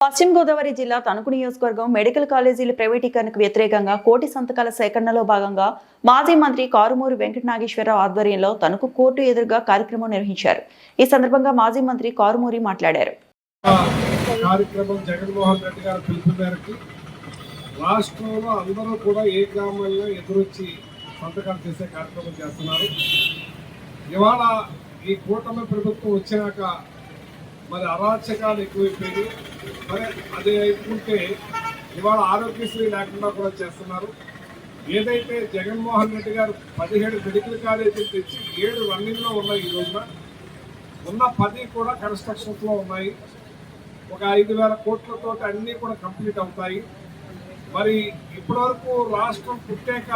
పశ్చిమ గోదావరి జిల్లా తణుకు నియోజకవర్గం మెడికల్ కాలేజీల ప్రైవేటీకరణకు వ్యతిరేకంగా కోటి సంతకాల సేకరణలో భాగంగా మాజీ మంత్రి కారుమూరి వెంకట నాగేశ్వరరావు ఆధ్వర్యంలో తణుకు కోర్టు ఎదురుగా కార్యక్రమం నిర్వహించారు. ఈ సందర్భంగా మాజీ మంత్రి కారుమూరి మాట్లాడారు. రాష్ట్రంలో అందరూ కూడా ఏ గ్రామంలో ఎదురొచ్చి సంతకాలు చేసే కార్యక్రమం చేస్తున్నారు. ఇవాళ ఈ కూటమి ప్రభుత్వం వచ్చినాక మరి అరాచకాలు ఎక్కువైపోయి మరి అది అయిపోతే ఇవాళ ఆరోగ్యశ్రీ లేకుండా కూడా చేస్తున్నారు. ఏదైతే జగన్మోహన్ రెడ్డి గారు 17 మెడికల్ కాలేజీలు తెచ్చి 7 రన్నింగ్లో ఉన్నాయి. ఈ రోజున ఉన్న 10 కూడా కన్స్ట్రక్షన్స్లో ఉన్నాయి. ఒక 5,000 కోట్లతో అన్నీ కూడా కంప్లీట్ అవుతాయి. మరి ఇప్పటివరకు రాష్ట్రం పుట్టాక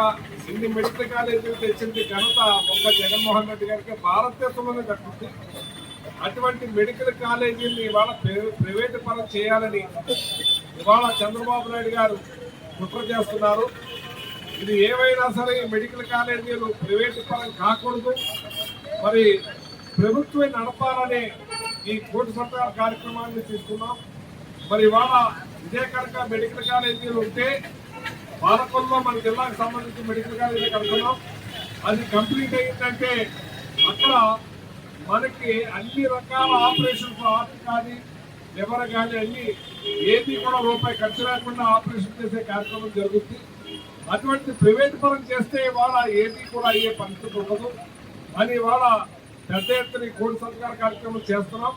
ఇన్ని మెడికల్ కాలేజీలు తెచ్చింది ఘనత ఒక్క జగన్మోహన్ రెడ్డి గారికి భారతదేశంలోనే దక్కుతుంది. అటువంటి మెడికల్ కాలేజీని ఇవాళ ప్రైవేటు పరం చేయాలని ఇవాళ చంద్రబాబు నాయుడు గారు కుట్ర చేస్తున్నారు. ఇది ఏమైనా సరే ఈ మెడికల్ కాలేజీలు ప్రైవేటు పరం కాకూడదు, మరి ప్రభుత్వం నడపాలనే ఈ కోటి సంతకాల కార్యక్రమాన్ని తీసుకున్నాం. మరి ఇవాళ ఇదే కనుక మెడికల్ కాలేజీలు ఉంటే పాలకొల్లో మన జిల్లాకు సంబంధించి మెడికల్ కాలేజీ కడుతున్నాం. అది కంప్లీట్ అయ్యిందంటే అక్కడ మనకి అన్ని రకాల ఆపరేషన్స్, హార్ట్ కానీ లివర్ కానీ అన్ని ఏది కూడా రూపాయి ఖర్చు లేకుండా ఆపరేషన్ చేసే కార్యక్రమం జరుగుతుంది. అటువంటి ప్రైవేట్ పరం చేస్తే ఇవాళ ఏది కూడా అయ్యే పరిస్థితి ఉండదు అని ఇవాళ పెద్ద ఎత్తున కోటి సంతకాల కార్యక్రమం చేస్తున్నాం.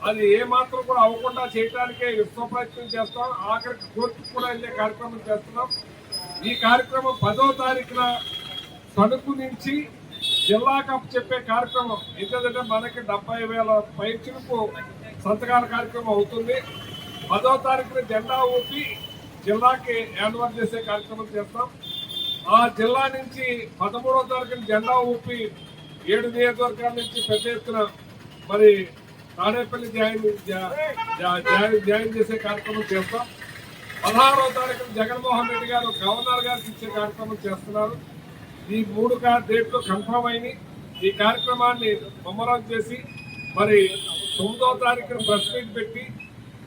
అది ఏమాత్రం కూడా అవ్వకుండా చేయడానికే విశ్వ ప్రయత్నం చేస్తాం. ఆఖరికి కోర్టుకు కూడా వెళ్ళే కార్యక్రమం చేస్తున్నాం. ఈ కార్యక్రమం 10వ తారీఖున తణుకు నుంచి జిల్లాకు చెప్పే కార్యక్రమం. ఎందుకంటే మనకి 70,000 పైచులకు సంతకాల కార్యక్రమం అవుతుంది. 10వ తారీఖున జెండా ఊపి జిల్లాకి హ్యాండ్ఓవర్ చేసే కార్యక్రమం చేస్తాం. ఆ జిల్లా నుంచి 13వ తారీఖున జెండా ఊపి 7 నియోజకవర్గాల నుంచి పెద్ద ఎత్తున మరి తాడేపల్లి జాయిన్ చేసే కార్యక్రమం చేస్తాం. 16వ తారీఖున జగన్మోహన్ రెడ్డి గారు గవర్నర్ గారికి ఇచ్చే కార్యక్రమం చేస్తున్నారు. ఈ 3 డేట్లు కన్ఫర్మ్ అయినాయి. ఈ కార్యక్రమాన్ని ముమ్మరం చేసి మరి 9వ తారీఖున ప్రెస్ మీట్ పెట్టి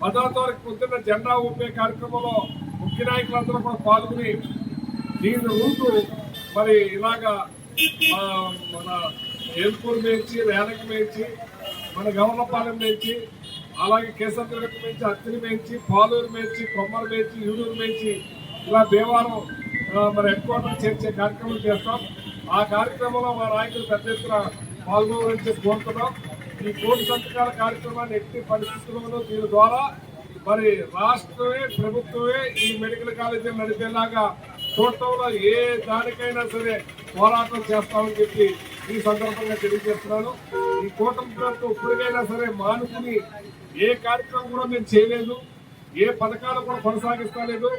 10వ తారీఖు పొద్దున్న జెండా ఊపే కార్యక్రమంలో ముఖ్య నాయకులందరూ కూడా పాల్గొని దీని రూటు మరి ఇలాగా మన ఏల్పూర్ మేర్చి, రేణకి మేర్చి, మన గవర్నపాలెం మేర్చి, అలాగే కేసంద్రగట్టు మేర్చి, అత్తిని మేర్చి, పాలూరు మేర్చి, కొమ్మర మేర్చి, యూడూరు మేర్చి, ఇలా దేవారం మరి హెడ్ క్వార్టర్ చేర్చే కార్యక్రమం చేస్తాం. ఆ కార్యక్రమంలో మా నాయకులు పెద్ద ఎత్తున పాల్గొనాలని కోరుతున్నాం. ఈ కోటి సంతకాల కార్యక్రమాన్ని ఎట్టి పరిస్థితుల్లోనూ దీని ద్వారా మరి రాష్ట్రమే, ప్రభుత్వమే ఈ మెడికల్ కాలేజీలు నడిపేలాగా చూడటంలో ఏ దానికైనా సరే పోరాటం చేస్తామని చెప్పి ఈ సందర్భంగా తెలియజేస్తున్నాను. ఈ కూటమి ప్రభుత్వం ఇప్పటికైనా సరే మానుకుని ఏ కార్యక్రమం కూడా మేము చేయలేదు, ఏ పథకాలు కూడా కొనసాగిస్తలేదు.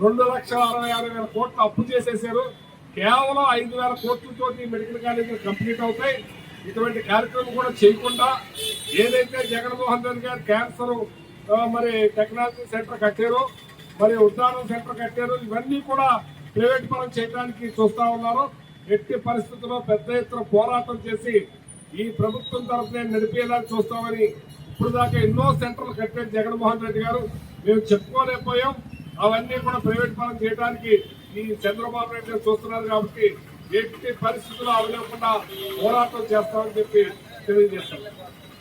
2,66,000 కోట్లు అప్పు చేసేసారు. కేవలం 5,000 కోట్లతో మెడికల్ కాలేజీలు కంప్లీట్ అవుతాయి. ఇటువంటి కార్యక్రమం కూడా చేయకుండా ఏదైతే జగన్మోహన్ రెడ్డి గారు క్యాన్సర్ మరి టెక్నాలజీ సెంటర్ కట్టారో, మరి ఉద్దానం సెంటర్ కట్టారు, ఇవన్నీ కూడా ప్రైవేట్ పరం చేయడానికి చూస్తా ఉన్నారు. ఎట్టి పరిస్థితుల్లో పెద్ద ఎత్తున పోరాటం చేసి ఈ ప్రభుత్వం తరఫున నడిపేలా చూస్తామని ఇప్పుడు దాకా ఎన్నో సెంటర్లు కట్టారు జగన్మోహన్ రెడ్డి గారు. మేము చెప్పుకోలేకపోయాం. అవన్నీ కూడా ప్రైవేట్ పరం చేయడానికి ఈ చంద్రబాబు నాయుడు గారు చూస్తున్నారు. కాబట్టి ఎట్టి పరిస్థితుల్లో అవి లేకుండా పోరాటం చేస్తామని చెప్పి తెలియజేస్తాం.